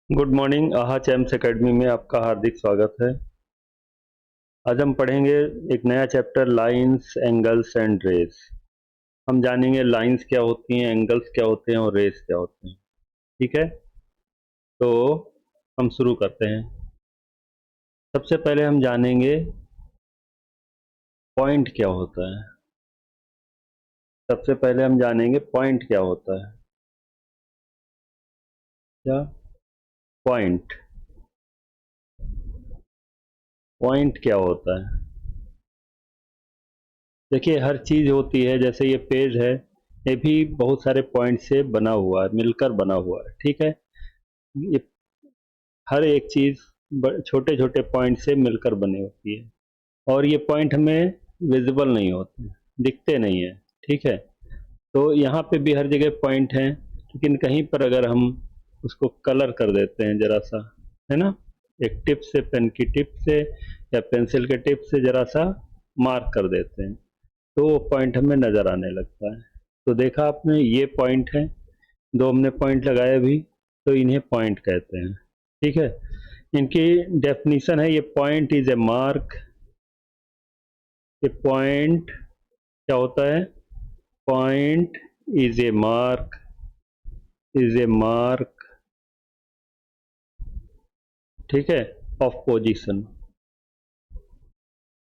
Good morning. आहा चैम्स academy में आपका हार्दिक स्वागत है। आज हम पढ़ेंगे एक नया chapter, lines, angles and rays. हम जानेंगे लाइंस क्या होती हैं, एंगल्स क्या होते हैं और रेस क्या होते हैं। ठीक है, तो हम शुरू करते हैं। सबसे पहले हम जानेंगे पॉइंट क्या होता है। सबसे पहले हम जानेंगे पॉइंट क्या होता है। क्या पॉइंट पॉइंट क्या होता है? देखिए, हर चीज होती है, जैसे ये पेज है, ये भी बहुत सारे पॉइंट से बना हुआ है, मिलकर बना हुआ है। ठीक है, ये हर एक चीज छोटे छोटे पॉइंट से मिलकर बनी होती है, और ये पॉइंट हमें विजिबल नहीं होते, दिखते नहीं है। ठीक है, तो यहाँ पे भी हर जगह पॉइंट हैं, लेकिन कहीं पर अगर हम उसको कलर कर देते हैं जरा सा, है ना, एक टिप से, पेन की टिप से या पेंसिल के टिप से जरा सा मार्क कर देते हैं, तो वो पॉइंट हमें नजर आने लगता है। तो देखा आपने, ये पॉइंट है, दो हमने पॉइंट लगाए अभी, तो इन्हें पॉइंट कहते हैं। ठीक है, इनकी डेफिनेशन है, ये पॉइंट इज ए मार्क। ये पॉइंट क्या होता है? Point is a mark, is a mark, ठीक है, ऑफ पोजीशन,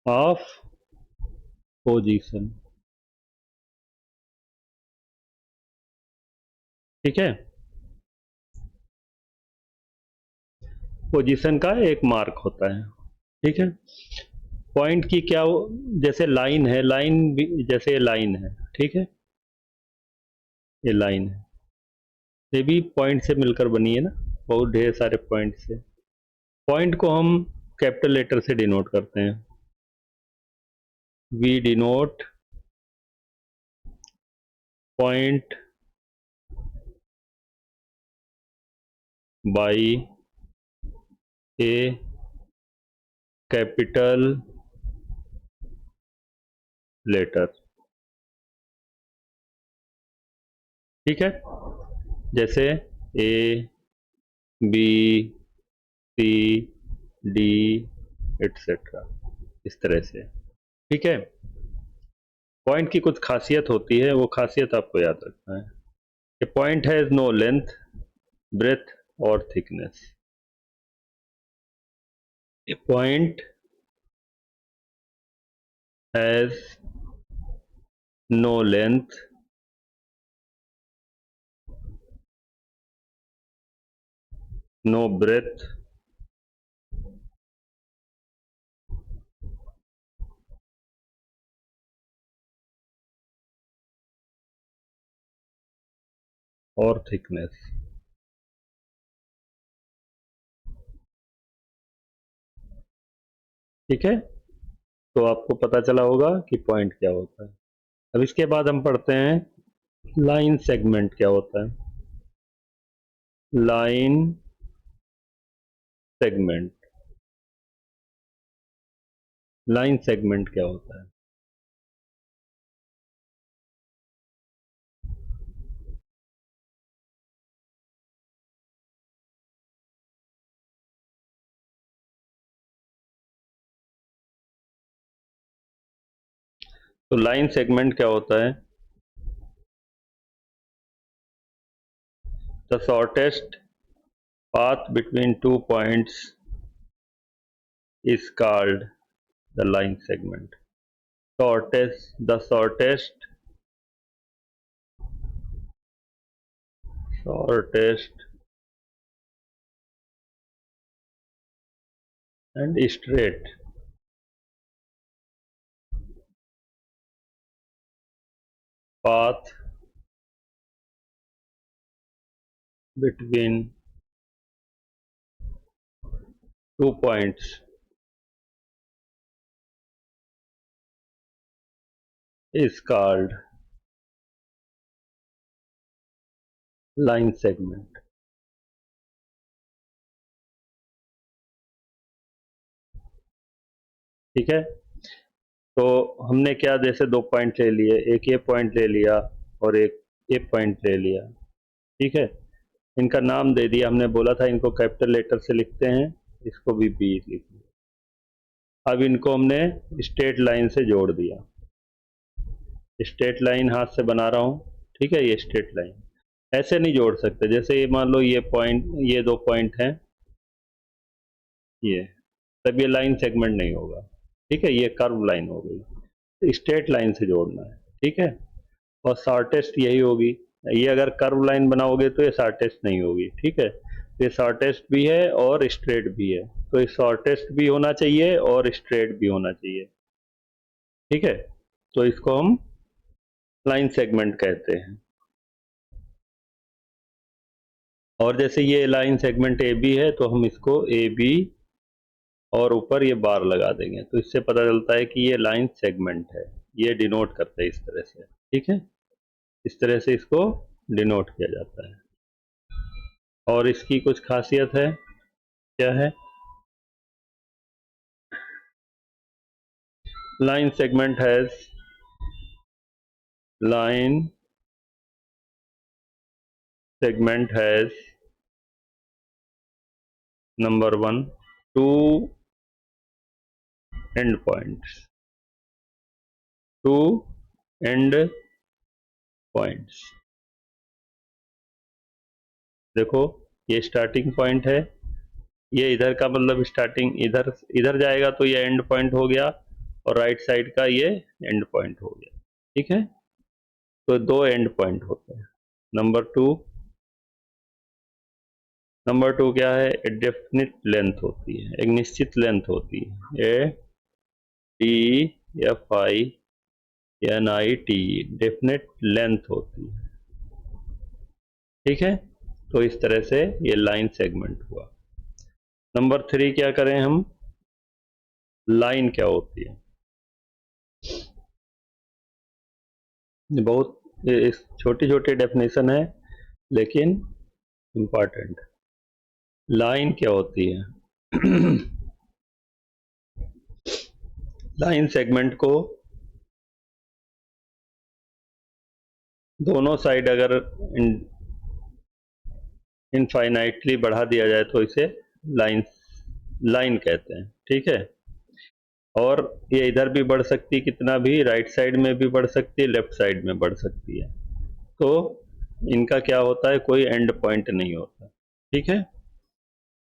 ऑफ पोजीशन। ठीक है, पोजीशन का एक मार्क होता है। ठीक है, पॉइंट की क्या जैसे लाइन है, लाइन भी जैसे लाइन है, ठीक है, ये लाइन है, ये भी पॉइंट से मिलकर बनी है ना, बहुत ढेर सारे पॉइंट से। पॉइंट को हम कैपिटल लेटर से डिनोट करते हैं। We denote point by a capital letter. ठीक है, जैसे A, B, C, D, etcetera, इस तरह से। ठीक है, पॉइंट की कुछ खासियत होती है, वो खासियत आपको याद रखना है। A point has no length, breadth और thickness. A point has no length, no breadth और थिकनेस। ठीक है, तो आपको पता चला होगा कि पॉइंट क्या होता है। अब इसके बाद हम पढ़ते हैं लाइन सेगमेंट क्या होता है। लाइन सेगमेंट, लाइन सेगमेंट क्या होता है? तो लाइन सेगमेंट क्या होता है? The shortest path between two points is called the line segment. The shortest and straight path between two points is called line segment. ठीक है, तो हमने क्या, जैसे दो पॉइंट ले लिए, एक ये पॉइंट ले लिया और एक ये पॉइंट ले लिया। ठीक है, इनका नाम दे दिया, हमने बोला था इनको कैपिटल लेटर से लिखते हैं, इसको भी बी लिख दिया। अब इनको हमने स्ट्रेट लाइन से जोड़ दिया, स्ट्रेट लाइन हाथ से बना रहा हूँ, ठीक है, ये स्ट्रेट लाइन। ऐसे नहीं जोड़ सकते, जैसे ये मान लो ये पॉइंट, ये दो पॉइंट हैं, ये तब ये लाइन सेगमेंट नहीं होगा, ठीक है, ये कर्व लाइन हो गई, तो स्ट्रेट लाइन से जोड़ना है, ठीक है। और शॉर्टेस्ट यही होगी, ये अगर कर्व लाइन बनाओगे तो ये शॉर्टेस्ट नहीं होगी, ठीक है, ये शॉर्टेस्ट भी है और स्ट्रेट भी है, तो ये शॉर्टेस्ट भी होना चाहिए और स्ट्रेट भी होना चाहिए, ठीक है, तो इसको हम लाइन सेगमेंट कहते हैं। और जैसे ये लाइन सेगमेंट ए बी है तो हम इसको ए बी और ऊपर ये बार लगा देंगे, तो इससे पता चलता है कि ये लाइन सेगमेंट है, ये डिनोट करता है इस तरह से, ठीक है, इस तरह से इसको डिनोट किया जाता है। और इसकी कुछ खासियत है, क्या है, line segment has line segment has number 1 two end points, two end points। देखो ये स्टार्टिंग पॉइंट है, ये इधर का मतलब स्टार्टिंग इधर इधर जाएगा तो ये एंड पॉइंट हो गया, और राइट साइड का ये एंड पॉइंट हो गया, ठीक है, तो दो एंड पॉइंट होते हैं। नंबर टू क्या है, ए डेफिनिट लेंथ होती है, एक निश्चित लेंथ होती है, A T F I N I T, definite length होती है, ठीक है, तो इस तरह से ये लाइन सेगमेंट हुआ। नंबर थ्री क्या करें हम, लाइन क्या होती है, बहुत छोटी छोटी डेफिनेशन है लेकिन इंपॉर्टेंट। लाइन क्या होती है लाइन सेगमेंट को दोनों साइड अगर इनफाइनाइटली बढ़ा दिया जाए तो इसे लाइन लाइन कहते हैं, ठीक है, और ये इधर भी बढ़ सकती है, कितना भी, राइट साइड में भी बढ़ सकती है, लेफ्ट साइड में बढ़ सकती है, तो इनका क्या होता है, कोई एंड पॉइंट नहीं होता, ठीक है,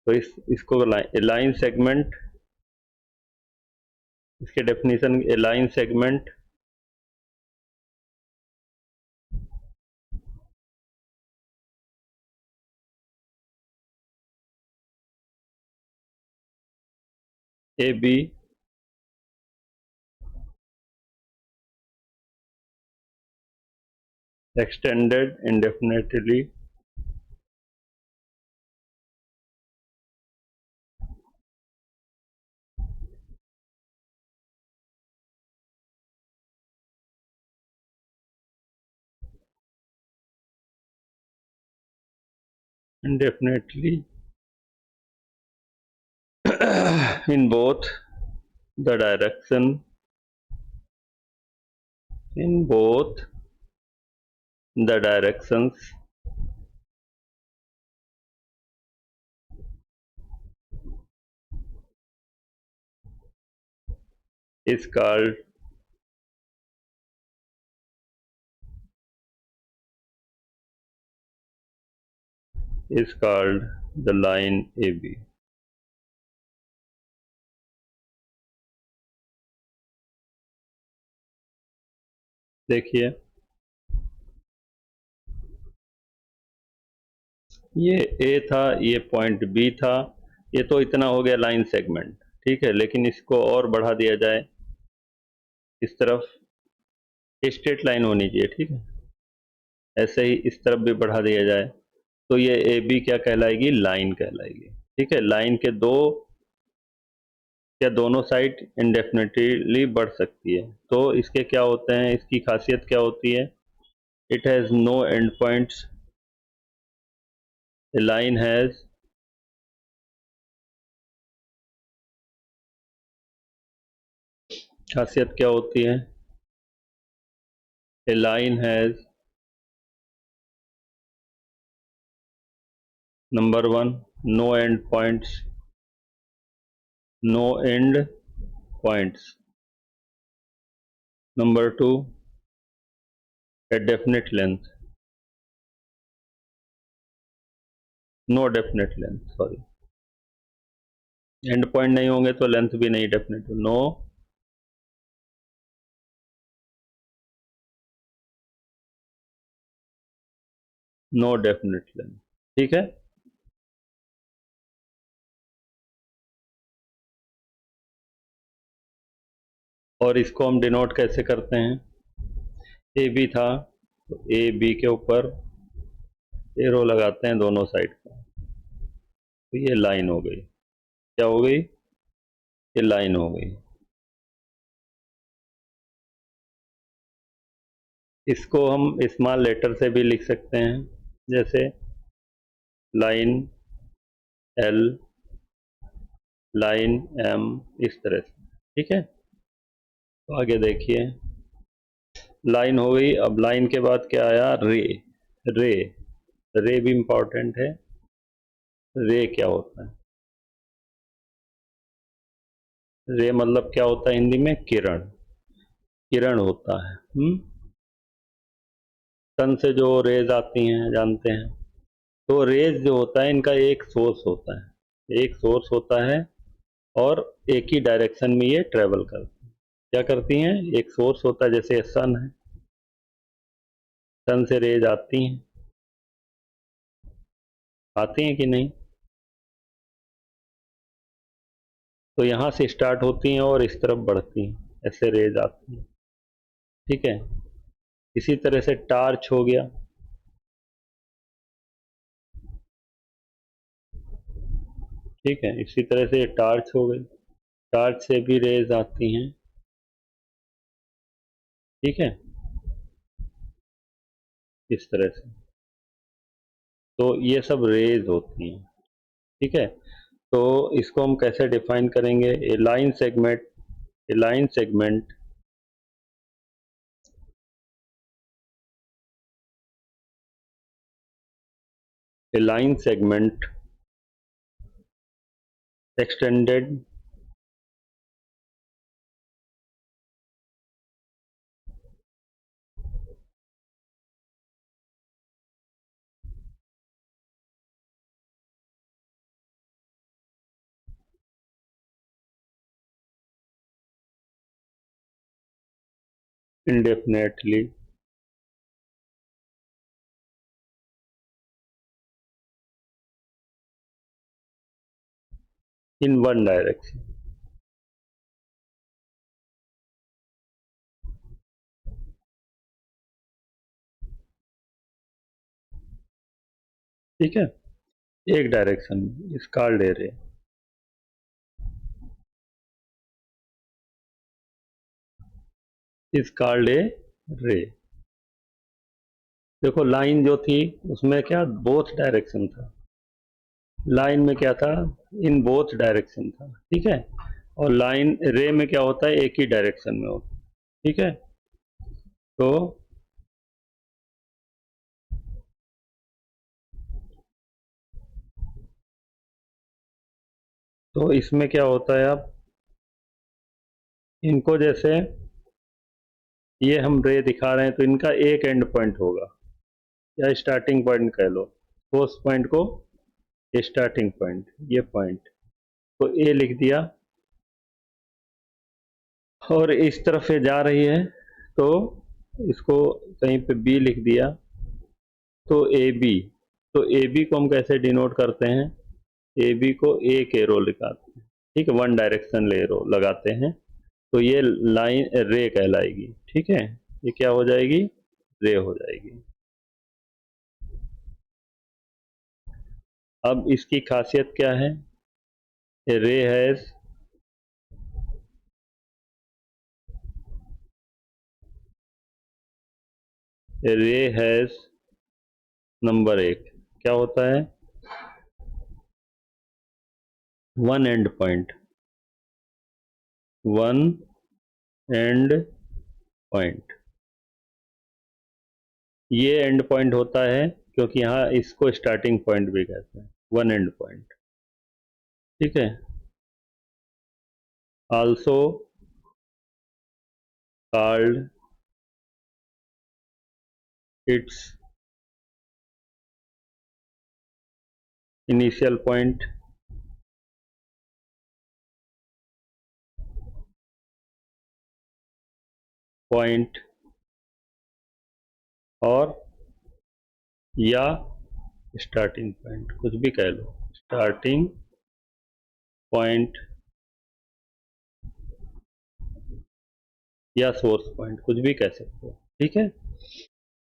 तो इसको लाइन सेगमेंट, इसके definition, a line segment A B extended indefinitely indefinitely in both the direction, in both the directions is called the line AB। देखिए ये ए था, ये पॉइंट बी था, ये तो इतना हो गया लाइन सेगमेंट, ठीक है, लेकिन इसको और बढ़ा दिया जाए, इस तरफ स्ट्रेट लाइन होनी चाहिए, ठीक है, ऐसे ही इस तरफ भी बढ़ा दिया जाए तो ये ए बी क्या कहलाएगी, लाइन कहलाएगी, ठीक है, लाइन के दो या दोनों साइड इंडेफिनेटली बढ़ सकती है, तो इसके क्या होते हैं, इसकी खासियत क्या होती है, it has no end points, a line has खासियत क्या होती है, a line has number 1, no end points, no end points. Number 2, a definite length, no definite length, sorry. End point नहीं होंगे तो लेंथ भी नहीं definite, no no definite length. ठीक है. और इसको हम डिनोट कैसे करते हैं? ए बी था तो ए बी के ऊपर एरो लगाते हैं दोनों साइड का, तो ये लाइन हो गई. क्या हो गई? ये लाइन हो गई. इसको हम स्मॉल लेटर से भी लिख सकते हैं, जैसे लाइन एल, लाइन एम, इस तरह से. ठीक है. तो आगे देखिए, लाइन हो गई. अब लाइन के बाद क्या आया? रे. रे, रे भी इंपॉर्टेंट है. रे क्या होता है? रे मतलब क्या होता है हिंदी में? किरण. किरण होता है. सन से जो रेज आती हैं जानते हैं. तो रेज जो होता है इनका एक सोर्स होता है, एक सोर्स होता है, और एक ही डायरेक्शन में ये ट्रेवल करती हैं. क्या करती हैं? एक सोर्स होता है, जैसे सन है, सन से रेज आती हैं, आती हैं कि नहीं? तो यहाँ से स्टार्ट होती हैं और इस तरफ बढ़ती हैं, ऐसे रेज आती हैं. ठीक है. इसी तरह से टार्च हो गया. ठीक है. इसी तरह से टार्च हो गई. टार्च से भी रेज आती हैं. ठीक है. इस तरह से. तो ये सब रेज होती हैं. ठीक है. तो इसको हम कैसे डिफाइन करेंगे? A line segment, a line segment a line segment extended indefinitely in one direction. ठीक है. एक डायरेक्शन में, इस कॉल्ड ए रे. इस कॉल्ड ए रे. देखो लाइन जो थी उसमें क्या बोथ डायरेक्शन था. लाइन में क्या था? इन बोथ डायरेक्शन था. ठीक है. और लाइन रे में क्या होता है? एक ही डायरेक्शन में होता है. ठीक है. तो इसमें क्या होता है? अब इनको जैसे ये हम रे दिखा रहे हैं तो इनका एक एंड पॉइंट होगा, या स्टार्टिंग पॉइंट कह लो. तो उस पॉइंट को स्टार्टिंग पॉइंट, ये पॉइंट तो ए लिख दिया, और इस तरफ से जा रही है तो इसको कहीं पे बी लिख दिया, तो ए बी. तो ए बी को हम कैसे डिनोट करते हैं? ए बी को एक एरो लगाते हैं. ठीक है. वन डायरेक्शन एरो लगाते हैं, तो ये लाइन रे कहलाएगी. ठीक है. ये क्या हो जाएगी? रे हो जाएगी. अब इसकी खासियत क्या है? रे हैज रे हैज नंबर एक क्या होता है? One and point. One and point. ये एंड पॉइंट होता है क्योंकि यहाँ इसको स्टार्टिंग पॉइंट भी कहते हैं. वन एंड पॉइंट, ठीक है। Also called its initial point point और या स्टार्टिंग पॉइंट, कुछ भी कह लो, स्टार्टिंग पॉइंट या सोर्स पॉइंट, कुछ भी कह सकते हो, ठीक है।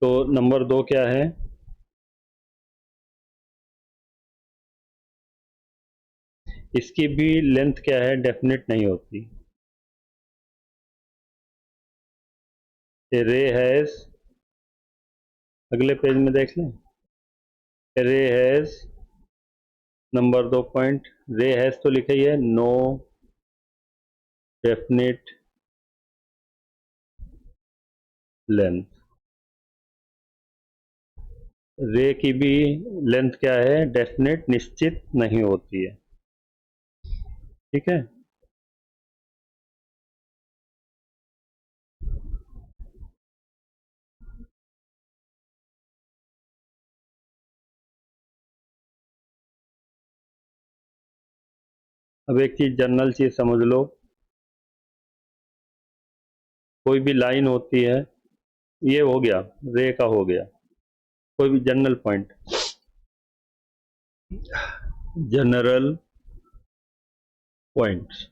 तो नंबर 2 क्या है, इसकी भी लेंथ क्या है, डेफिनेट नहीं होती। रे हैज, अगले पेज में देख लें, रे हैज नंबर 2 पॉइंट, रे हैज तो लिखा ही है, नो डेफिनेट लेंथ। रे की भी लेंथ क्या है, डेफिनेट, निश्चित नहीं होती है, ठीक है। अब एक चीज, जनरल चीज समझ लो, कोई भी लाइन होती है, ये हो गया, रे का हो गया, कोई भी जनरल पॉइंट, जनरल पॉइंट्स,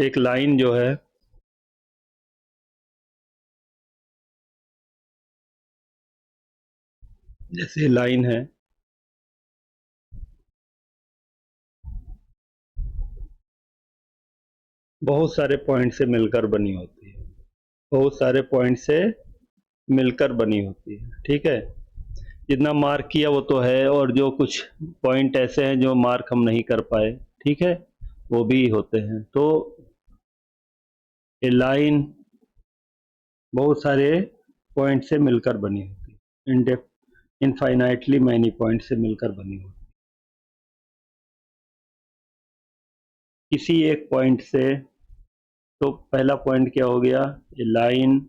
एक लाइन जो है, जैसे लाइन है, बहुत सारे पॉइंट से मिलकर बनी होती है, बहुत सारे पॉइंट से मिलकर बनी होती है, ठीक है। जितना मार्क किया वो तो है, और जो कुछ पॉइंट ऐसे हैं जो मार्क हम नहीं कर पाए, ठीक है, वो भी होते हैं। तो ये लाइन बहुत सारे पॉइंट से मिलकर बनी होती है, इनफाइनाइटली मैनी पॉइंट से मिलकर बनी होती है। किसी एक पॉइंट से, तो पहला पॉइंट क्या हो गया, a line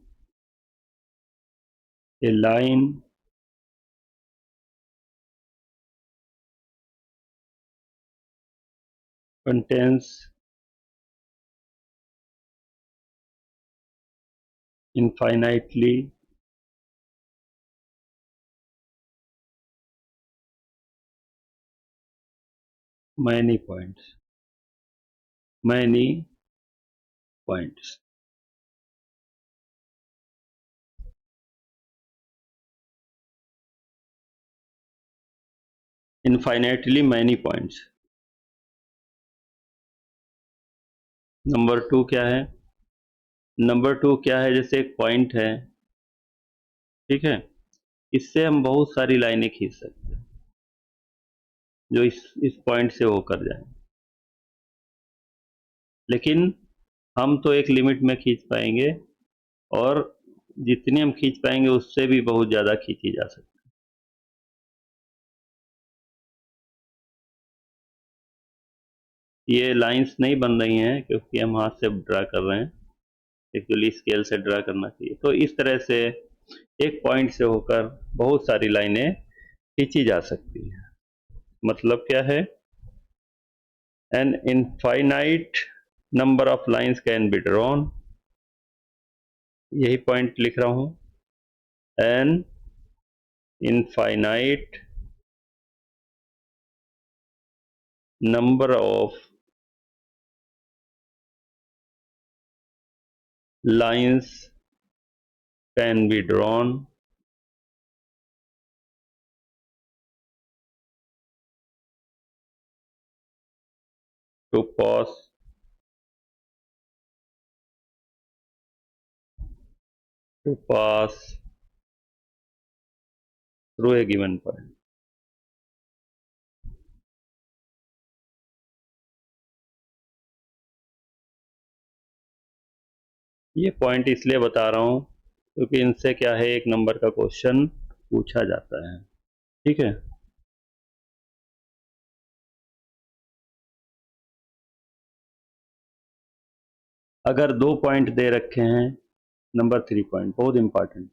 contains infinitely many points, many points, infinitely many points। Number 2 क्या है, नंबर 2 क्या है, जैसे एक पॉइंट है, ठीक है, इससे हम बहुत सारी लाइनें खींच सकते हैं जो इस पॉइंट से होकर जाए, लेकिन हम तो एक लिमिट में खींच पाएंगे, और जितनी हम खींच पाएंगे उससे भी बहुत ज़्यादा खींची जा सकती है। ये लाइंस नहीं बन रही हैं क्योंकि हम हाथ से ड्रा कर रहे हैं, एक्चुअली स्केल से ड्रा करना चाहिए। तो इस तरह से एक पॉइंट से होकर बहुत सारी लाइनें खींची जा सकती हैं। मतलब क्या है, an infinite number of lines can be drawn, यही पॉइंट लिख रहा हूं, an infinite number of lines can be drawn to pass through a given point। ये पॉइंट इसलिए बता रहा हूं क्योंकि इनसे क्या है, एक नंबर का क्वेश्चन पूछा जाता है। ठीक है। अगर 2 पॉइंट दे रखे हैं, नंबर 3 पॉइंट बहुत इंपॉर्टेंट।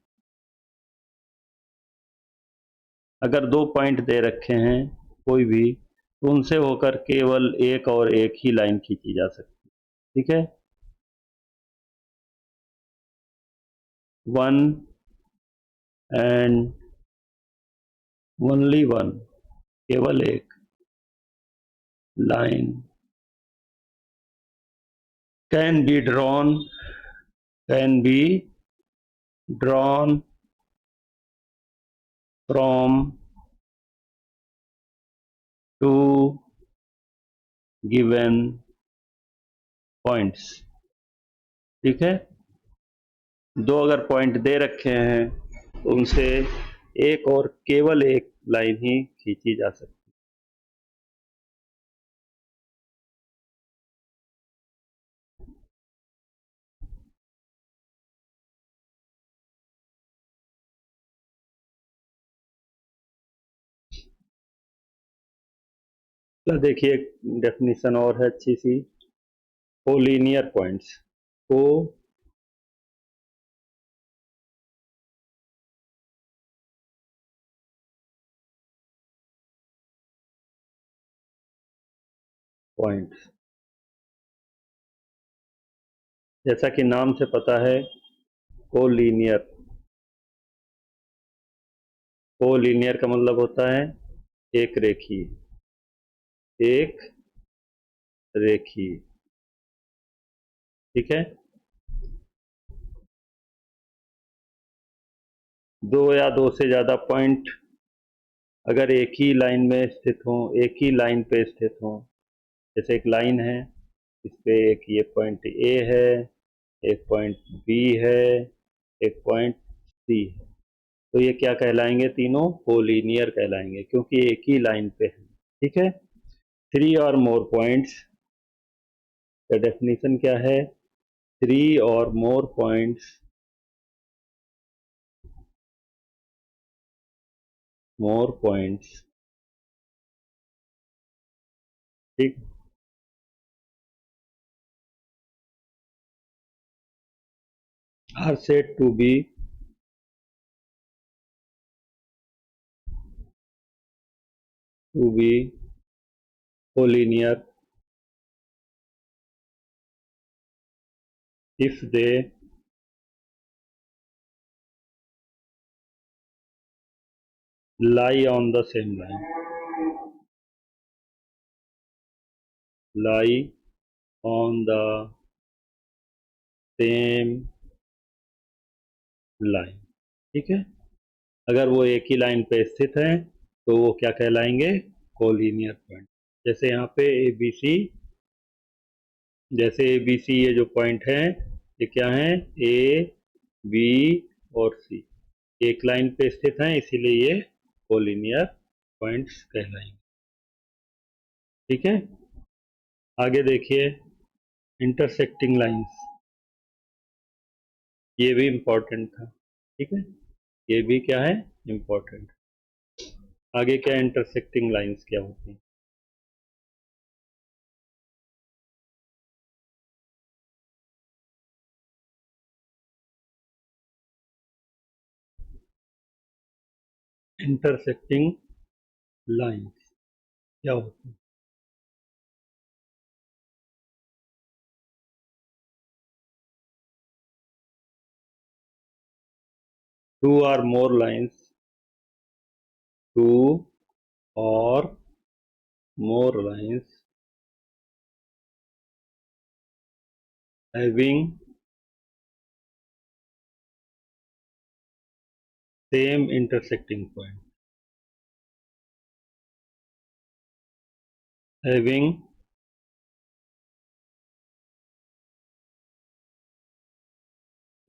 अगर 2 पॉइंट दे रखे हैं कोई भी, तो उनसे होकर केवल एक और एक ही लाइन खींची जा सकती है। ठीक है। 1 एंड ओनली 1, केवल एक line can be drawn, can be drawn from two given points. ठीक है। 2 अगर पॉइंट दे रखे हैं, तो उनसे एक और केवल एक लाइन ही खींची जा सकती है। तो देखिए, एक डेफिनेशन और है अच्छी सी, कोलिनियर पॉइंट्स को पॉइंट्स, जैसा कि नाम से पता है, कोलिनियर। कोलिनियर का मतलब होता है एक रेखीय, एक रेखीय। ठीक है। 2 या 2 से ज्यादा पॉइंट अगर एक ही लाइन में स्थित हो, एक ही लाइन पे स्थित हो, जैसे एक लाइन है, इस पे एक ये पॉइंट ए है, एक पॉइंट बी है, एक पॉइंट सी है, तो ये क्या कहलाएंगे? तीनों कोलिनियर कहलाएंगे, क्योंकि एक ही लाइन पे है। ठीक है। 3 और मोर पॉइंट्स का डेफिनेशन क्या है? 3 और मोर पॉइंट्स, मोर पॉइंट्स, ठीक, are said to be collinear if they lie on the same line, lie on the same line। ठीक है। अगर वो एक ही लाइन पे स्थित हैं, तो वो क्या कहलाएंगे? Collinear point. जैसे यहाँ पे ए बी सी, जैसे ए बी सी ये जो पॉइंट है, ये क्या है? ए बी और सी एक लाइन पे स्थित हैं, इसीलिए ये कोलिनियर पॉइंट्स कहलाएंगे। ठीक है। आगे देखिए, इंटरसेक्टिंग लाइंस, ये भी इंपॉर्टेंट था। ठीक है। ये भी क्या है? इंपॉर्टेंट। आगे क्या, इंटरसेक्टिंग लाइंस क्या होती हैं? इंटरसेक्टिंग लाइंस क्या होती हैं? To or more lines, two or more lines having same intersecting point, having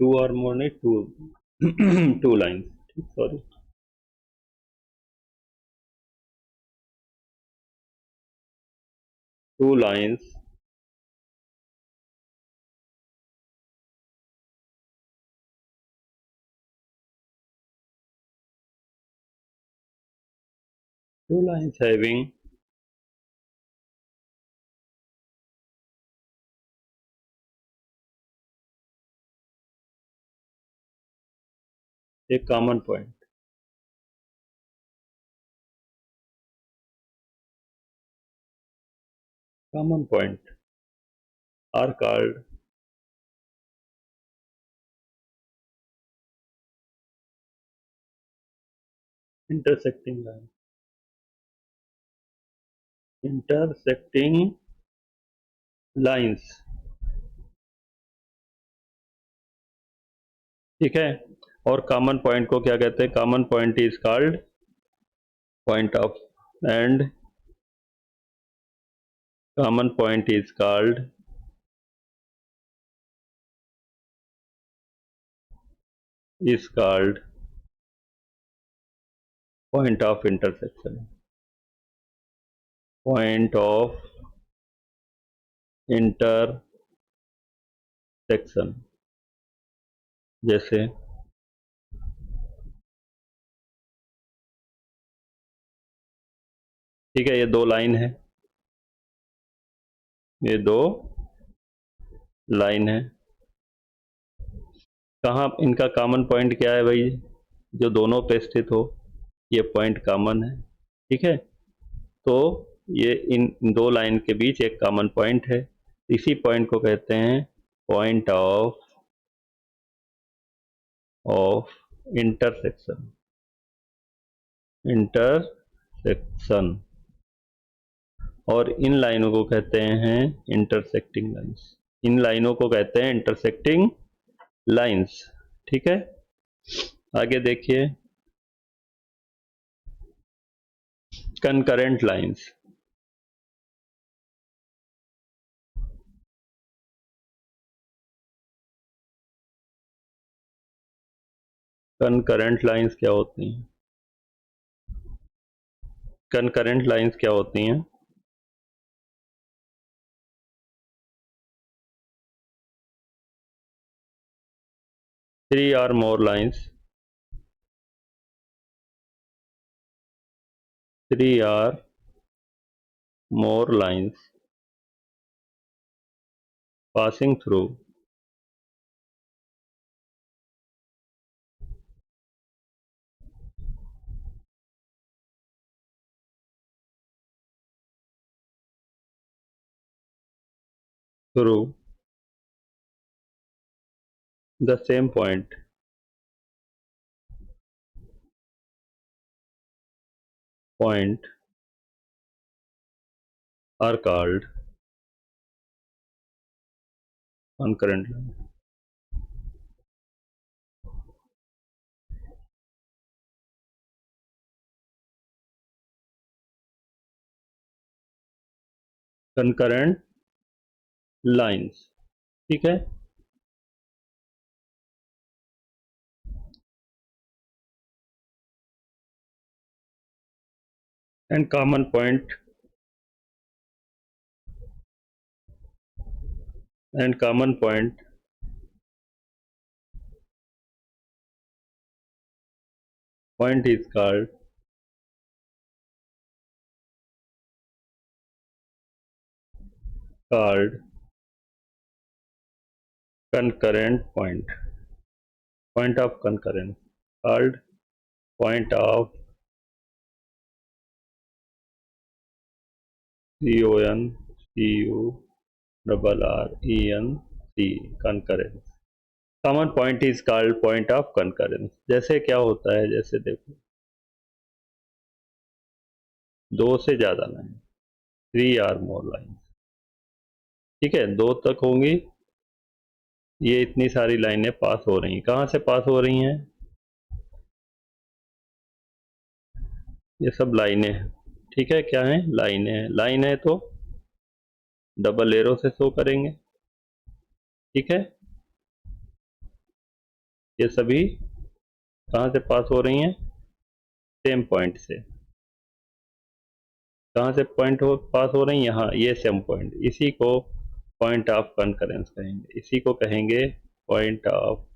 two or more नहीं, two two lines, sorry, two lines two lines having a common point. Common point are called intersecting lines. Intersecting lines, ठीक है। और common point को क्या कहते हैं? Common point is called point of and common point is called point of intersection. Point of intersection जैसे ठीक है, ये दो लाइन है, ये दो लाइन है। कहाँ इनका कॉमन पॉइंट क्या है भाई? जो दोनों पे स्थित हो, ये पॉइंट कॉमन है, ठीक है। तो ये इन दो लाइन के बीच एक कॉमन पॉइंट है। इसी पॉइंट को कहते हैं पॉइंट ऑफ इंटरसेक्शन। इंटरसेक्शन। और इन लाइनों को कहते हैं इंटरसेक्टिंग लाइंस। इन लाइनों को कहते हैं इंटरसेक्टिंग लाइंस, ठीक है। आगे देखिए, कंकरेंट लाइंस। कंकरेंट लाइंस क्या होती हैं? कंकरेंट लाइंस क्या होती हैं? Three or more lines, three or more lines passing through through the same point are called concurrent lines. Concurrent lines, ठीक है। and common point and common point is called concurrent point of concurrence, called point of CONCURRENC, concurrence। Common point is called point of concurrence. जैसे क्या होता है, जैसे देखो, दो से ज्यादा line, three or more line, ठीक है, दो तक होंगी। ये इतनी सारी लाइनें पास हो रही हैं, कहाँ से पास हो रही हैं? ये सब लाइनें हैं, ठीक है। क्या है? लाइनें हैं। लाइन है तो डबल एरो से शो करेंगे, ठीक है। ये सभी कहाँ से पास हो रही हैं? सेम पॉइंट से। कहाँ से पॉइंट पास हो रही हैं? यहाँ, ये सेम पॉइंट। इसी को पॉइंट ऑफ कनकरेंस कहेंगे, इसी को कहेंगे पॉइंट ऑफ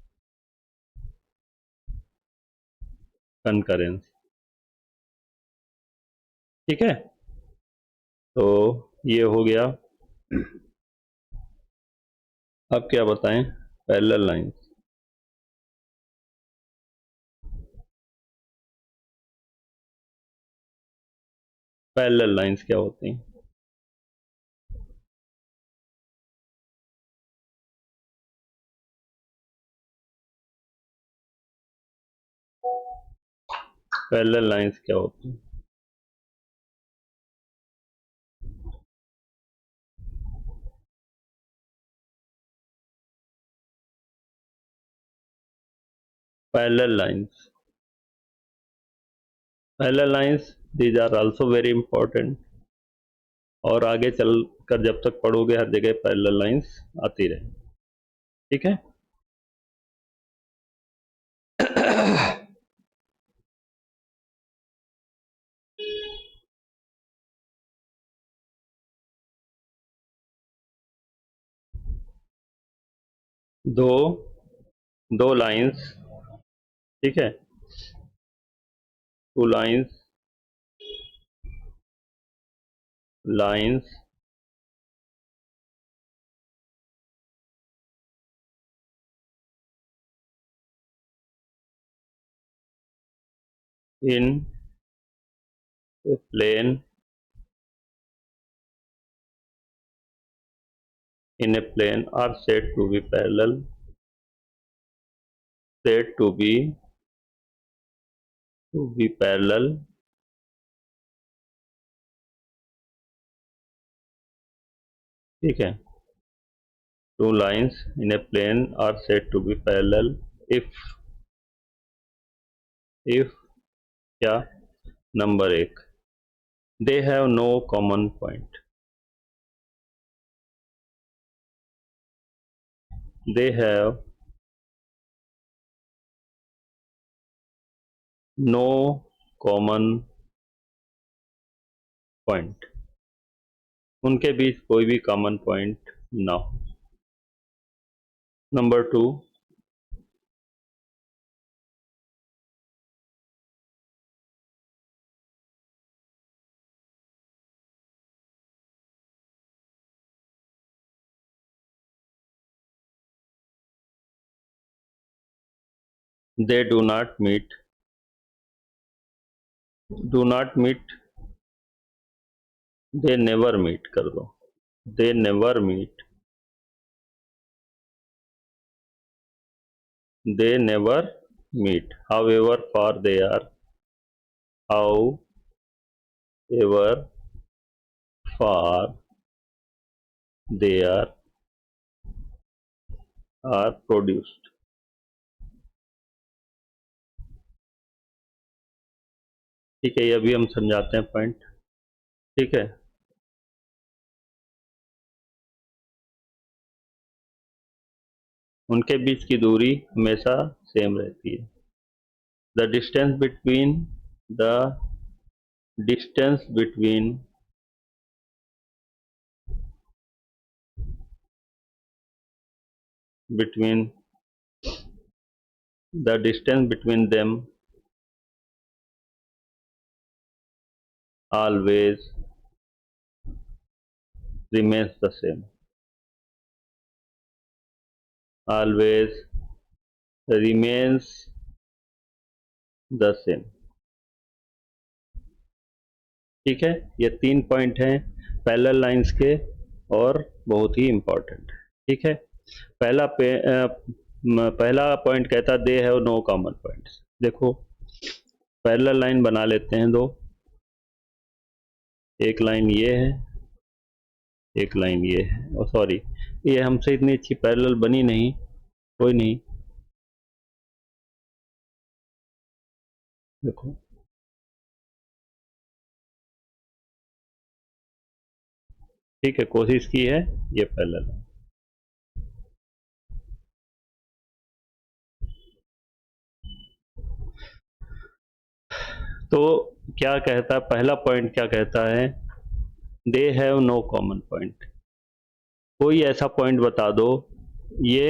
कनकरेंस। ठीक है, तो ये हो गया। अब क्या बताएं, पैरेलल लाइंस। पैरेलल लाइंस क्या होती हैं? पैरेलल लाइंस क्या होती हैं? Parallel lines, parallel lines, these are also very important, और आगे चल कर जब तक पढ़ोगे हर जगह पैरेलल लाइंस आती रहे। ठीक है। दो दो लाइंस, ठीक है, two lines in a plane are said to be parallel, said to be parallel ठीक है, two lines in a plane are said to be parallel if क्या, नंबर एक, they have no common point, they have no common point, उनके बीच कोई भी common point ना हो। Number two, they do not meet, they never meet कर दो, they never meet, they never meet, however far they are, however far they are produced। ठीक है, ये अभी हम समझाते हैं पॉइंट। ठीक है, उनके बीच की दूरी हमेशा सेम रहती है। The distance between the distance between between the distance between them always remains the same, always remains the same। ठीक है, ये तीन पॉइंट हैं पैरेलल लाइंस के, और बहुत ही इंपॉर्टेंट है। ठीक है, पहला पॉइंट कहता they have no common points. देखो, पैरेलल लाइन बना लेते हैं दो, एक लाइन ये है, एक लाइन ये है, और सॉरी ये हमसे इतनी अच्छी पैरेलल बनी नहीं, कोई नहीं। देखो, ठीक है, कोशिश की है, ये पैरेलल है। तो क्या कहता है पहला पॉइंट, क्या कहता है, they have no common point. कोई ऐसा पॉइंट बता दो, ये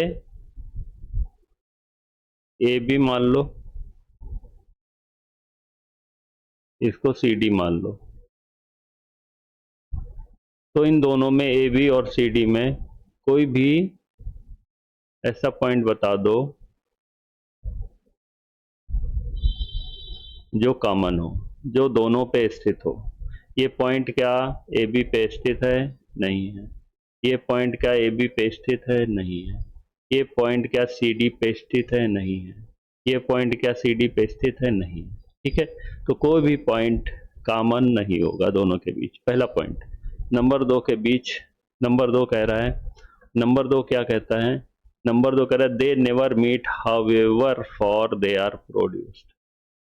ए बी मान लो, इसको सी डी मान लो, तो इन दोनों में ए बी और सी डी में कोई भी ऐसा पॉइंट बता दो जो कॉमन हो, जो दोनों पे स्थित हो। ये पॉइंट क्या ए बी पे स्थित है? नहीं है। ये पॉइंट क्या ए बी पे स्थित है? नहीं है। ये पॉइंट क्या सी डी पे स्थित है? नहीं है। ये पॉइंट क्या सी डी पे स्थित है? नहीं है। ठीक है, तो कोई भी पॉइंट कॉमन नहीं होगा दोनों के बीच, पहला पॉइंट। नंबर दो के बीच, नंबर दो कह रहा है, नंबर दो क्या कहता है? नंबर दो कह रहा है they never meet however far they are produced.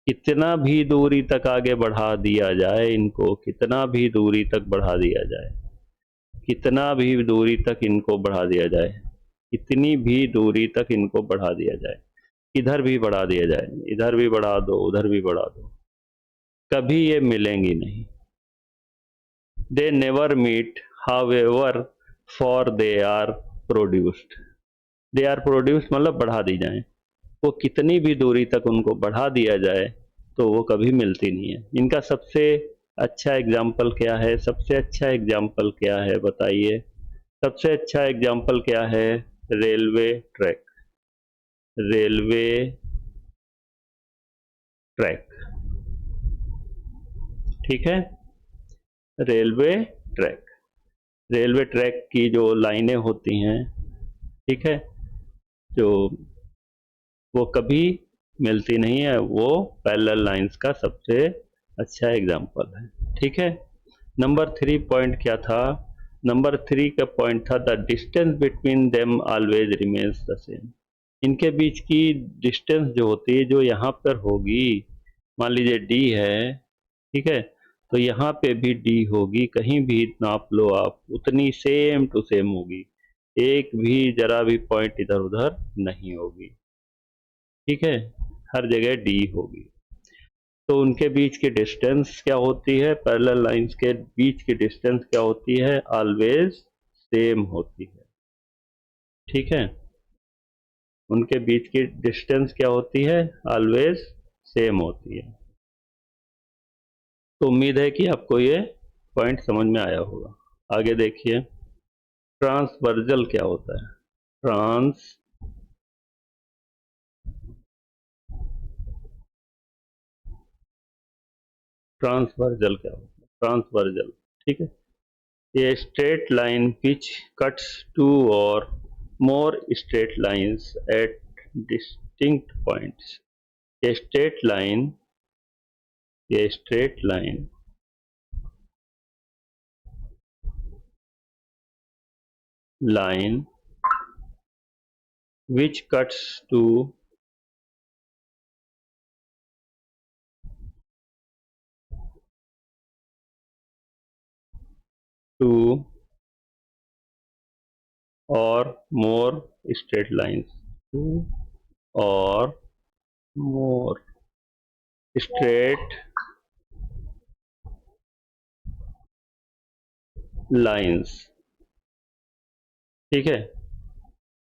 कितना भी दूरी तक आगे बढ़ा दिया जाए इनको, कितना भी दूरी तक बढ़ा दिया जाए, कितना भी दूरी तक इनको बढ़ा दिया जाए, कितनी भी दूरी तक इनको बढ़ा दिया जाए, इधर भी बढ़ा दिया जाए, इधर भी बढ़ा दो, उधर भी बढ़ा दो, कभी ये मिलेंगी नहीं। They never meet however far they are produced. They are produced मतलब बढ़ा दी जाए, वो कितनी भी दूरी तक उनको बढ़ा दिया जाए तो वो कभी मिलती नहीं है। इनका सबसे अच्छा एग्जाम्पल क्या है? सबसे अच्छा एग्जाम्पल क्या है बताइए? सबसे अच्छा एग्जाम्पल क्या है? Railway track. रेलवे ट्रैक, ठीक है, रेलवे ट्रैक। रेलवे ट्रैक की जो लाइनें होती हैं, ठीक है, जो वो कभी मिलती नहीं है, वो पैरेलल लाइंस का सबसे अच्छा एग्जाम्पल है। ठीक है, नंबर थ्री पॉइंट क्या था? नंबर थ्री का पॉइंट था the distance between them always remains the same. इनके बीच की डिस्टेंस जो होती है, जो यहाँ पर होगी, मान लीजिए डी है, ठीक है, तो यहाँ पे भी डी होगी, कहीं भी नाप लो आप, उतनी सेम टू सेम होगी, एक भी जरा भी पॉइंट इधर उधर नहीं होगी। ठीक है, हर जगह डी होगी। तो उनके बीच की डिस्टेंस क्या होती है? पैरेलल लाइंस के बीच की डिस्टेंस क्या होती है? ऑलवेज सेम होती है। ठीक है, उनके बीच की डिस्टेंस क्या होती है? ऑलवेज सेम होती है। तो उम्मीद है कि आपको ये पॉइंट समझ में आया होगा। आगे देखिए, ट्रांसवर्जल क्या होता है? ट्रांसवर्जल क्या होता है? ट्रांसवर्जल, ठीक है, a straight line which cuts two or more straight lines at distinct points. A straight line, a straight line which cuts two or more straight lines. Two or more straight lines, ठीक है,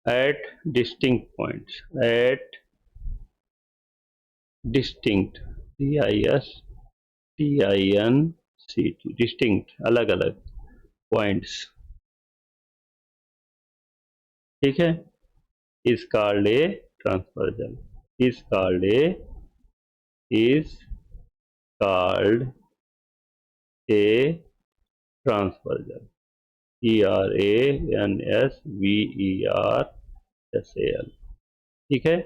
at distinct points, at distinct, D-I-S-T-I-N-C-T, distinct, अलग अलग points, ठीक है, is called a transversal, is called a is called a transversal, TRANSVERSAL, ठीक है।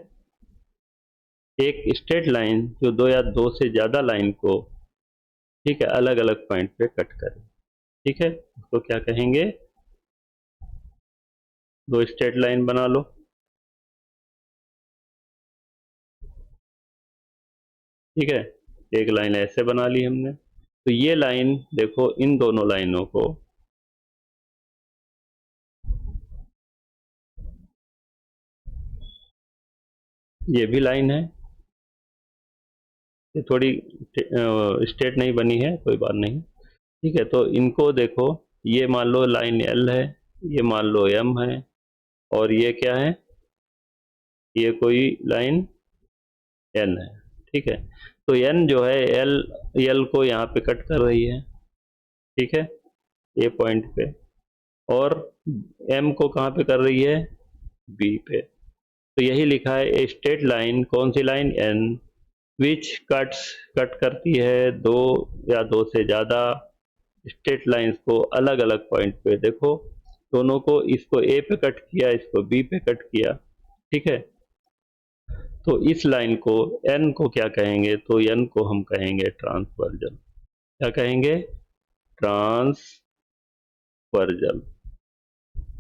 एक straight line जो दो या दो से ज्यादा लाइन को, ठीक है, अलग अलग पॉइंट पे कट करे, ठीक है, उसको क्या कहेंगे? दो स्ट्रेट लाइन बना लो, ठीक है, एक लाइन ऐसे बना ली हमने, तो ये लाइन देखो, इन दोनों लाइनों को, ये भी लाइन है, ये थोड़ी स्ट्रेट नहीं बनी है, कोई बात नहीं, ठीक है, तो इनको देखो, ये मान लो लाइन एल है, ये मान लो एम है, और ये क्या है? ये कोई लाइन एन है, ठीक है, तो एन जो है एल एल को यहाँ पे कट कर रही है, ठीक है, ए पॉइंट पे, और एम को कहाँ पे कर रही है, बी पे। तो यही लिखा है ए स्ट्रेट लाइन, कौन सी लाइन, एन, विच कट करती है दो या दो से ज़्यादा स्ट्रेट लाइंस को अलग अलग पॉइंट पे। देखो दोनों को, इसको ए पे कट किया, इसको बी पे कट किया, ठीक है। तो इस लाइन को, एन को क्या कहेंगे, तो एन को हम कहेंगे ट्रांसवर्जल। क्या कहेंगे, ट्रांसवर्जल,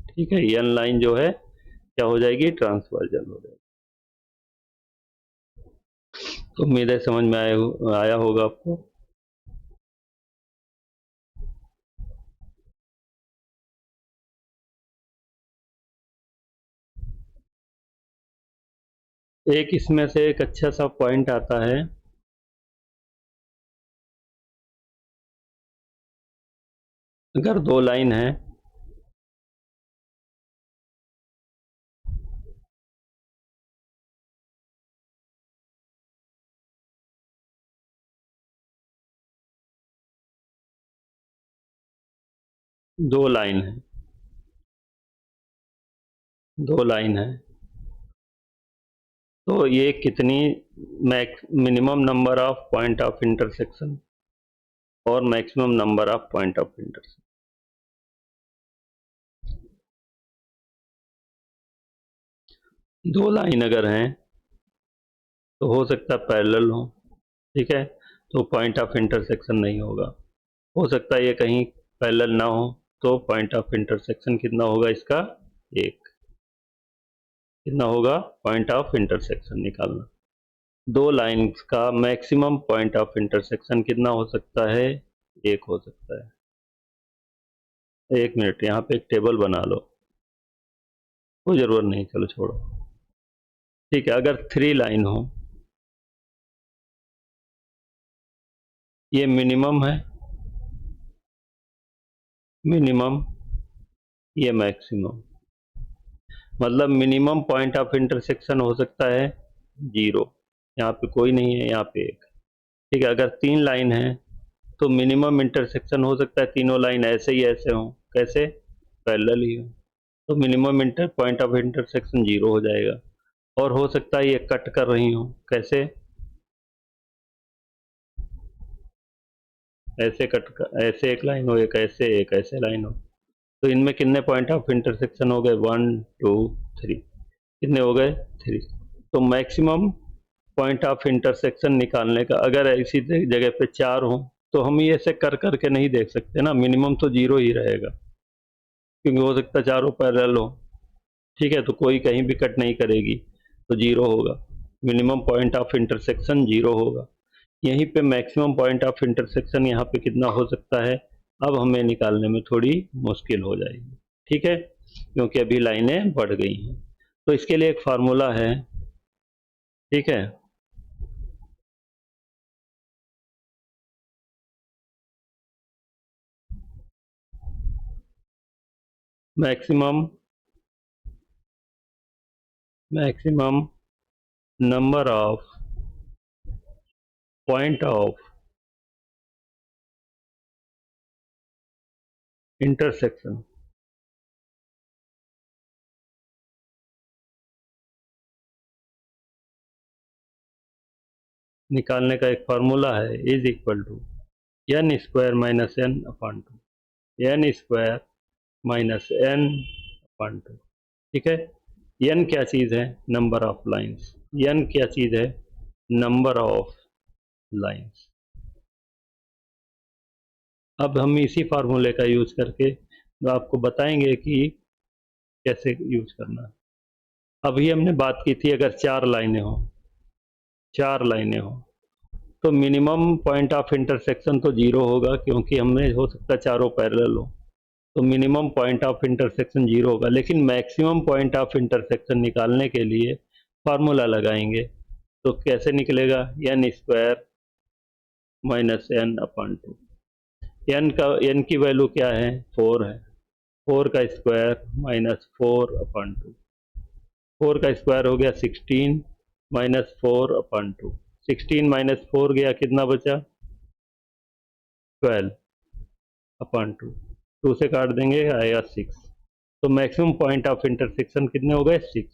ठीक है। एन लाइन जो है क्या हो जाएगी, ट्रांसवर्जल हो जाएगी। तो उम्मीद है समझ में आया होगा आपको। एक इसमें से एक अच्छा सा पॉइंट आता है, अगर दो लाइन है, दो लाइन है, दो लाइन है, तो ये कितनी minimum number of point of intersection और maximum number of point of intersection. दो लाइन अगर हैं तो हो सकता है पैरेलल हो, ठीक है, तो पॉइंट ऑफ इंटरसेक्शन नहीं होगा। हो सकता है ये कहीं पैरेलल ना हो, तो पॉइंट ऑफ इंटरसेक्शन कितना होगा इसका, एक। कितना होगा, पॉइंट ऑफ इंटरसेक्शन निकालना। दो लाइंस का मैक्सिमम पॉइंट ऑफ इंटरसेक्शन कितना हो सकता है, एक हो सकता है। एक मिनट, यहाँ पे एक टेबल बना लो, कोई ज़रूरत नहीं, चलो छोड़ो, ठीक है। अगर थ्री लाइन हो, ये मिनिमम है, मिनिमम, ये मैक्सिमम, मतलब मिनिमम पॉइंट ऑफ इंटरसेक्शन हो सकता है जीरो, यहाँ पे कोई नहीं है, यहाँ पे एक, ठीक है। अगर तीन लाइन है तो मिनिमम इंटरसेक्शन हो सकता है तीनों लाइन ऐसे ही ऐसे हों, कैसे, पैरेलल ही हो, तो minimum inter point of intersection zero हो जाएगा। और हो सकता है ये कट कर रही हो, कैसे, ऐसे कट कर, ऐसे एक लाइन हो, एक ऐसे लाइन हो, तो इनमें कितने पॉइंट ऑफ इंटरसेक्शन हो गए, वन टू थ्री, कितने हो गए, थ्री। तो मैक्सिमम पॉइंट ऑफ इंटरसेक्शन निकालने का, अगर इसी जगह पे चार हो तो हम ये ऐसे कर करके नहीं देख सकते ना, मिनिमम तो जीरो ही रहेगा, क्योंकि हो सकता है चारों पैरेलल हो, ठीक है, तो कोई कहीं भी कट नहीं करेगी, तो जीरो होगा, minimum point of intersection zero होगा। यहीं पे मैक्सिमम पॉइंट ऑफ इंटरसेक्शन यहाँ पे कितना हो सकता है, अब हमें निकालने में थोड़ी मुश्किल हो जाएगी, ठीक है, क्योंकि अभी लाइनें बढ़ गई हैं। तो इसके लिए एक फार्मूला है, ठीक है। Maximum maximum number of point of intersection, निकालने का एक फार्मूला है, is equal to n square minus n upon two, n square minus n upon two, ठीक है। एन क्या चीज़ है, नंबर ऑफ लाइंस, एन क्या चीज़ है, नंबर ऑफ लाइंस। अब हम इसी फार्मूले का यूज करके आपको बताएंगे कि कैसे यूज करना है। अभी हमने बात की थी अगर चार लाइनें हो, चार लाइनें हो तो मिनिमम पॉइंट ऑफ इंटरसेक्शन तो जीरो होगा, क्योंकि हमें हो सकता है चारों पैरेलल हो, तो minimum point of intersection zero होगा। लेकिन मैक्सिमम पॉइंट ऑफ इंटरसेक्शन निकालने के लिए फार्मूला लगाएंगे, तो कैसे निकलेगा, n square minus n upon two. N की वैल्यू क्या है, फोर है, फोर का square minus four upon two, four का स्क्वायर हो गया sixteen minus four upon two, sixteen minus four गया, कितना बचा, ट्वेल्व अपॉन टू, 2 से काट देंगे आएगा 6। तो मैक्सिमम पॉइंट ऑफ इंटरसेक्शन कितने हो गए 6।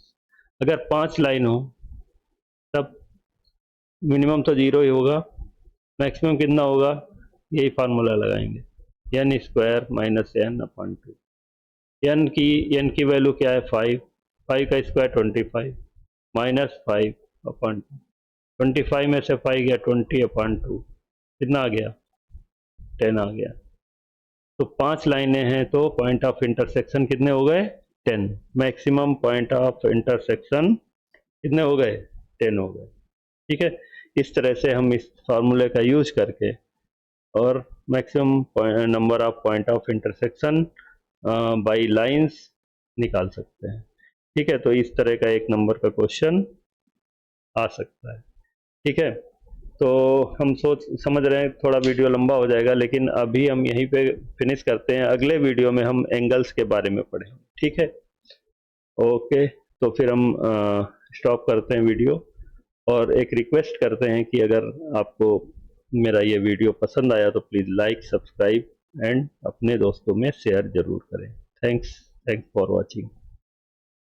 अगर 5 लाइन हो तब मिनिमम तो 0 ही होगा, मैक्सिमम कितना होगा, यही फार्मूला लगाएंगे, n square minus n upon 2। n की वैल्यू क्या है 5, 5 का स्क्वायर 25 माइनस 5 अपॉन 2। 25 में से 5 गया 20 अपॉन 2, कितना आ गया 10 आ गया। तो 5 लाइनें हैं तो पॉइंट ऑफ इंटरसेक्शन कितने हो गए 10। मैक्सिमम पॉइंट ऑफ इंटरसेक्शन कितने हो गए 10 हो गए। ठीक है, इस तरह से हम इस फार्मूले का यूज करके और maximum number of point of intersection by lines निकाल सकते हैं। ठीक है, तो इस तरह का एक नंबर का क्वेश्चन आ सकता है। ठीक है, तो हम सोच समझ रहे हैं थोड़ा वीडियो लंबा हो जाएगा, लेकिन अभी हम यहीं पे फिनिश करते हैं, अगले वीडियो में हम एंगल्स के बारे में पढ़ेंगे। ठीक है, ओके, तो फिर हम स्टॉप करते हैं वीडियो और एक रिक्वेस्ट करते हैं कि अगर आपको मेरा ये वीडियो पसंद आया तो प्लीज़ लाइक, सब्सक्राइब एंड अपने दोस्तों में शेयर ज़रूर करें। Thanks for watching.